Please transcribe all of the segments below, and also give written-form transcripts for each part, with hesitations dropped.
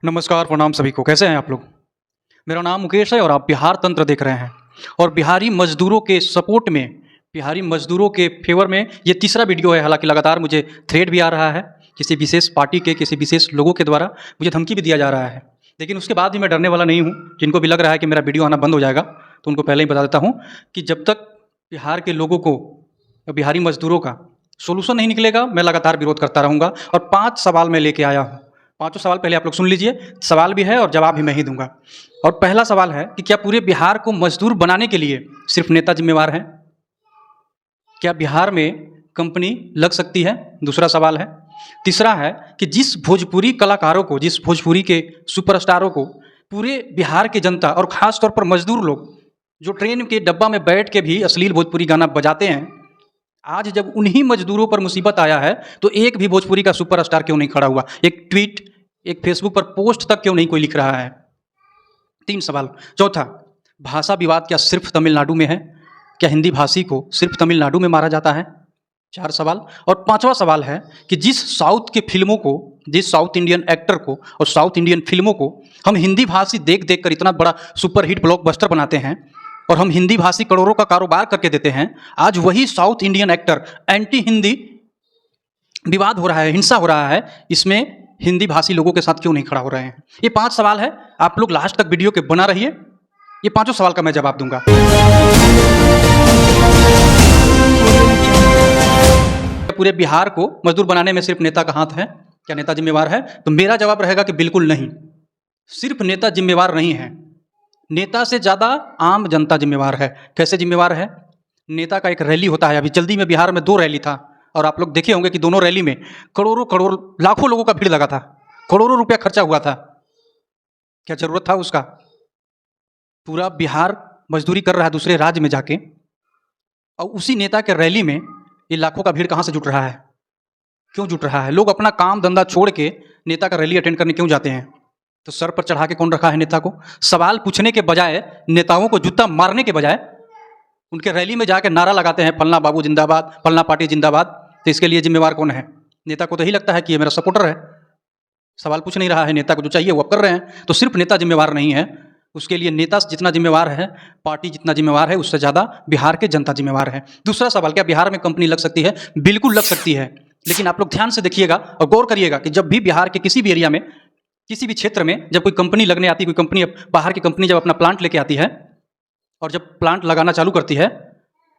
नमस्कार, प्रणाम सभी को। कैसे हैं आप लोग? मेरा नाम मुकेश है और आप बिहार तंत्र देख रहे हैं। और बिहारी मज़दूरों के सपोर्ट में, बिहारी मज़दूरों के फ़ेवर में ये तीसरा वीडियो है। हालाँकि लगातार मुझे थ्रेट भी आ रहा है, किसी विशेष पार्टी के, किसी विशेष लोगों के द्वारा मुझे धमकी भी दिया जा रहा है। लेकिन उसके बाद भी मैं डरने वाला नहीं हूँ। जिनको भी लग रहा है कि मेरा वीडियो आना बंद हो जाएगा, तो उनको पहले ही बता देता हूँ कि जब तक बिहार के लोगों को, बिहारी मज़दूरों का सॉल्यूशन नहीं निकलेगा, मैं लगातार विरोध करता रहूँगा। और 5 सवाल मैं लेके आया हूँ। पाँचों सवाल पहले आप लोग सुन लीजिए। सवाल भी है और जवाब भी मैं ही दूंगा। और पहला सवाल है कि क्या पूरे बिहार को मजदूर बनाने के लिए सिर्फ नेता जिम्मेवार हैं? क्या बिहार में कंपनी लग सकती है? दूसरा सवाल है। तीसरा है कि जिस भोजपुरी कलाकारों को, जिस भोजपुरी के सुपरस्टारों को पूरे बिहार की जनता और ख़ास तौर पर मजदूर लोग जो ट्रेन के डब्बा में बैठ के भी अश्लील भोजपुरी गाना बजाते हैं, आज जब उन्हीं मजदूरों पर मुसीबत आया है तो एक भी भोजपुरी का सुपरस्टार क्यों नहीं खड़ा हुआ? एक ट्वीट, एक फेसबुक पर पोस्ट तक क्यों नहीं कोई लिख रहा है? 3 सवाल। चौथा, भाषा विवाद क्या सिर्फ तमिलनाडु में है? क्या हिंदी भाषी को सिर्फ तमिलनाडु में मारा जाता है? 4 सवाल। और 5वां सवाल है कि जिस साउथ के फिल्मों को, जिस साउथ इंडियन एक्टर को और साउथ इंडियन फिल्मों को हम हिंदी भाषी देख देख कर इतना बड़ा सुपरहिट ब्लॉकबस्टर बनाते हैं और हम हिंदी भाषी करोड़ों का कारोबार करके देते हैं, आज वही south Indian actor anti Hindi विवाद हो रहा है, हिंसा हो रहा है, इसमें हिंदी भाषी लोगों के साथ क्यों नहीं खड़ा हो रहे हैं? ये 5 सवाल है। आप लोग लास्ट तक वीडियो के बना रहिए। ये पांचों सवाल का मैं जवाब दूंगा। पूरे बिहार को मजदूर बनाने में सिर्फ नेता का हाथ है? क्या नेता जिम्मेवार है? तो मेरा जवाब रहेगा कि बिल्कुल नहीं। सिर्फ नेता जिम्मेवार नहीं है, नेता से ज़्यादा आम जनता जिम्मेवार है। कैसे जिम्मेवार है? नेता का एक रैली होता है। अभी जल्दी में बिहार में 2 रैली था और आप लोग देखे होंगे कि दोनों रैली में करोड़ों करोड़, लाखों लोगों का भीड़ लगा था, करोड़ों रुपया खर्चा हुआ था। क्या जरूरत था उसका? पूरा बिहार मजदूरी कर रहा है दूसरे राज्य में जाके, और उसी नेता के रैली में ये लाखों का भीड़ कहाँ से जुट रहा है? क्यों जुट रहा है? लोग अपना काम धंधा छोड़ के नेता का रैली अटेंड करने क्यों जाते हैं? तो सर पर चढ़ा के कौन रखा है नेता को? सवाल पूछने के बजाय, नेताओं को जूता मारने के बजाय उनके रैली में जाके नारा लगाते हैं, फलना बाबू जिंदाबाद, फलना पार्टी जिंदाबाद। तो इसके लिए जिम्मेवार कौन है? नेता को तो यही लगता है कि ये मेरा सपोर्टर है, सवाल पूछ नहीं रहा है, नेता को जो चाहिए वो कर रहे हैं। तो सिर्फ नेता जिम्मेवार नहीं है, उसके लिए नेता जितना जिम्मेवार है, पार्टी जितना जिम्मेवार है, उससे ज़्यादा बिहार के जनता जिम्मेवार है। दूसरा सवाल, क्या बिहार में कंपनी लग सकती है? बिल्कुल लग सकती है। लेकिन आप लोग ध्यान से देखिएगा और गौर करिएगा कि जब भी बिहार के किसी भी एरिया में, किसी भी क्षेत्र में जब कोई कंपनी लगने आती है, कोई कंपनी, बाहर की कंपनी जब अपना प्लांट लेके आती है और जब प्लांट लगाना चालू करती है,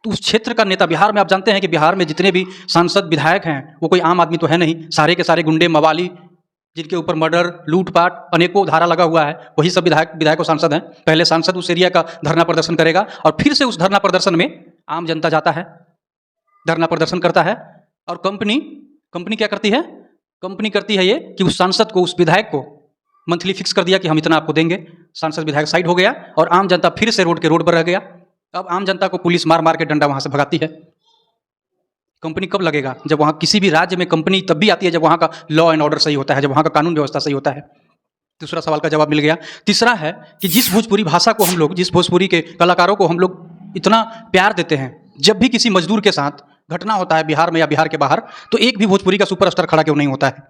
तो उस क्षेत्र का नेता, बिहार में आप जानते हैं कि बिहार में जितने भी सांसद विधायक हैं वो कोई आम आदमी तो है नहीं, सारे के सारे गुंडे मवाली, जिनके ऊपर मर्डर, लूटपाट, अनेकों धारा लगा हुआ है, वही सब विधायक और सांसद हैं। पहले सांसद उस एरिया का धरना प्रदर्शन करेगा और फिर से उस धरना प्रदर्शन में आम जनता जाता है, धरना प्रदर्शन करता है। और कंपनी क्या करती है? कंपनी करती है ये कि उस सांसद को, उस विधायक को मंथली फिक्स कर दिया कि हम इतना आपको देंगे, सांसद विधायक साइड हो गया और आम जनता फिर से रोड पर रह गया। अब आम जनता को पुलिस मार मार के डंडा वहाँ से भगाती है। कंपनी कब लगेगा? जब वहाँ किसी भी राज्य में कंपनी तब भी आती है जब वहाँ का लॉ एंड ऑर्डर सही होता है, जब वहाँ का कानून व्यवस्था सही होता है। दूसरा सवाल का जवाब मिल गया। तीसरा है कि जिस भोजपुरी भाषा को हम लोग, जिस भोजपुरी के कलाकारों को हम लोग इतना प्यार देते हैं, जब भी किसी मजदूर के साथ घटना होता है बिहार में या बिहार के बाहर, तो एक भी भोजपुरी का सुपरस्टार खड़ा क्यों नहीं होता है?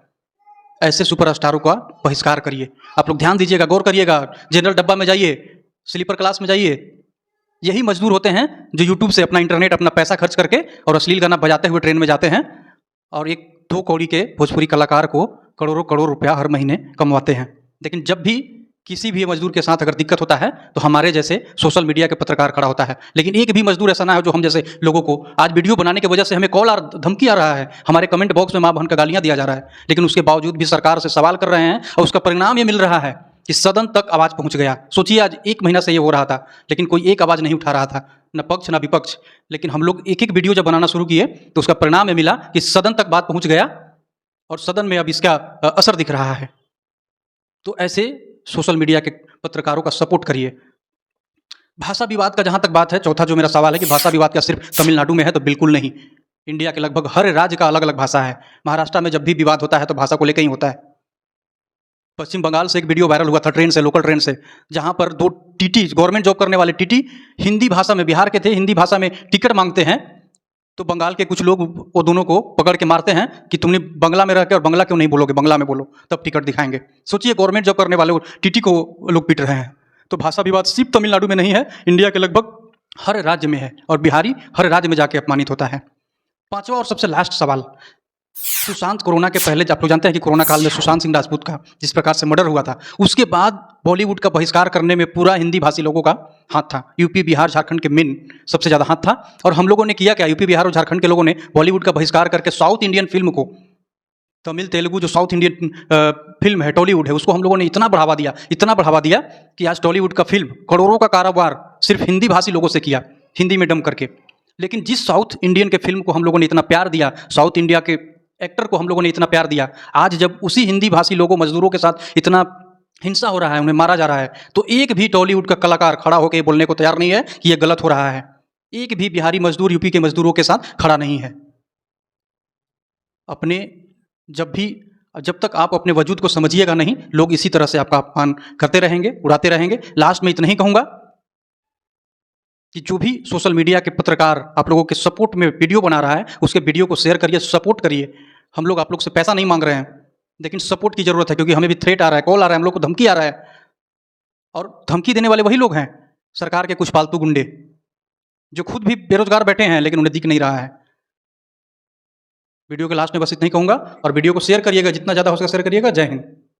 ऐसे सुपरस्टारों का बहिष्कार करिए। आप लोग ध्यान दीजिएगा, गौर करिएगा। जनरल डब्बा में जाइए, स्लीपर क्लास में जाइए, यही मजदूर होते हैं जो यूट्यूब से अपना इंटरनेट, अपना पैसा खर्च करके और अश्लील गाना बजाते हुए ट्रेन में जाते हैं और 1-2 कौड़ी के भोजपुरी कलाकार को करोड़ों करोड़ रुपया हर महीने कमवाते हैं। लेकिन जब भी किसी भी मजदूर के साथ अगर दिक्कत होता है तो हमारे जैसे सोशल मीडिया के पत्रकार खड़ा होता है। लेकिन एक भी मजदूर ऐसा ना हो जो हम जैसे लोगों को, आज वीडियो बनाने की वजह से हमें कॉल और धमकी आ रहा है, हमारे कमेंट बॉक्स में माँ बहन का गालियाँ दिया जा रहा है, लेकिन उसके बावजूद भी सरकार से सवाल कर रहे हैं और उसका परिणाम ये मिल रहा है कि सदन तक आवाज़ पहुँच गया। सोचिए, आज 1 महीना से ये हो रहा था लेकिन कोई एक आवाज़ नहीं उठा रहा था, न पक्ष न विपक्ष। लेकिन हम लोग एक वीडियो जब बनाना शुरू किए तो उसका परिणाम ये मिला कि सदन तक बात पहुँच गया और सदन में अब इसका असर दिख रहा है। तो ऐसे सोशल मीडिया के पत्रकारों का सपोर्ट करिए। भाषा विवाद का जहाँ तक बात है, चौथा जो मेरा सवाल है कि भाषा विवाद क्या सिर्फ तमिलनाडु में है, तो बिल्कुल नहीं। इंडिया के लगभग हर राज्य का अलग अलग भाषा है। महाराष्ट्र में जब भी विवाद होता है तो भाषा को लेकर ही होता है। पश्चिम बंगाल से एक वीडियो वायरल हुआ था ट्रेन से, लोकल ट्रेन से, जहाँ पर 2 टीटी, गवर्नमेंट जॉब करने वाले टीटी हिंदी भाषा में, बिहार के थे, हिंदी भाषा में टिकट मांगते हैं तो बंगाल के कुछ लोग वो दोनों को पकड़ के मारते हैं कि तुमने बंगला में रह के और बंगला क्यों नहीं बोलोगे, बंगला में बोलो तब टिकट दिखाएंगे। सोचिए गवर्नमेंट जॉब करने वाले को, टीटी को लोग पीट रहे हैं। तो भाषा विवाद सिर्फ तमिलनाडु में नहीं है, इंडिया के लगभग हर राज्य में है और बिहारी हर राज्य में जाके अपमानित होता है। पांचवा और सबसे लास्ट सवाल, सुशांत कोरोना के पहले आप लोग जानते हैं कि कोरोना काल में सुशांत सिंह राजपूत का जिस प्रकार से मर्डर हुआ था, उसके बाद बॉलीवुड का बहिष्कार करने में पूरा हिंदी भाषी लोगों का हाथ था। यूपी, बिहार, झारखंड के मेन सबसे ज़्यादा हाथ था। और हम लोगों ने किया क्या, यूपी, बिहार और झारखंड के लोगों ने बॉलीवुड का बहिष्कार करके साउथ इंडियन फिल्म को, तमिल, तेलुगु जो साउथ इंडियन फिल्म है, टॉलीवुड है, उसको हम लोगों ने इतना बढ़ावा दिया, इतना बढ़ावा दिया कि आज टॉलीवुड का फिल्म करोड़ों का कारोबार सिर्फ हिंदी भाषी लोगों से किया, हिंदी में डब करके। लेकिन जिस साउथ इंडियन के फिल्म को हम लोगों ने इतना प्यार दिया, साउथ इंडिया के एक्टर को हम लोगों ने इतना प्यार दिया, आज जब उसी हिंदी भाषी लोगों, मजदूरों के साथ इतना हिंसा हो रहा है, उन्हें मारा जा रहा है, तो एक भी टॉलीवुड का कलाकार खड़ा होकर बोलने को तैयार नहीं है कि यह गलत हो रहा है। एक भी बिहारी मजदूर यूपी के मजदूरों के साथ खड़ा नहीं है। अपने जब तक आप अपने वजूद को समझिएगा नहीं, लोग इसी तरह से आपका अपमान करते रहेंगे, उड़ाते रहेंगे। लास्ट में इतना ही कहूँगा कि जो भी सोशल मीडिया के पत्रकार आप लोगों के सपोर्ट में वीडियो बना रहा है, उसके वीडियो को शेयर करिए, सपोर्ट करिए। हम लोग आप लोग से पैसा नहीं मांग रहे हैं, लेकिन सपोर्ट की ज़रूरत है, क्योंकि हमें भी थ्रेट आ रहा है, कॉल आ रहा है, हम लोग को धमकी आ रहा है। और धमकी देने वाले वही लोग हैं, सरकार के कुछ फालतू गुंडे, जो खुद भी बेरोजगार बैठे हैं लेकिन उन्हें दिख नहीं रहा है। वीडियो के लास्ट में बस इतना ही कहूँगा, और वीडियो को शेयर करिएगा, जितना ज़्यादा हो सके शेयर करिएगा। जय हिंद।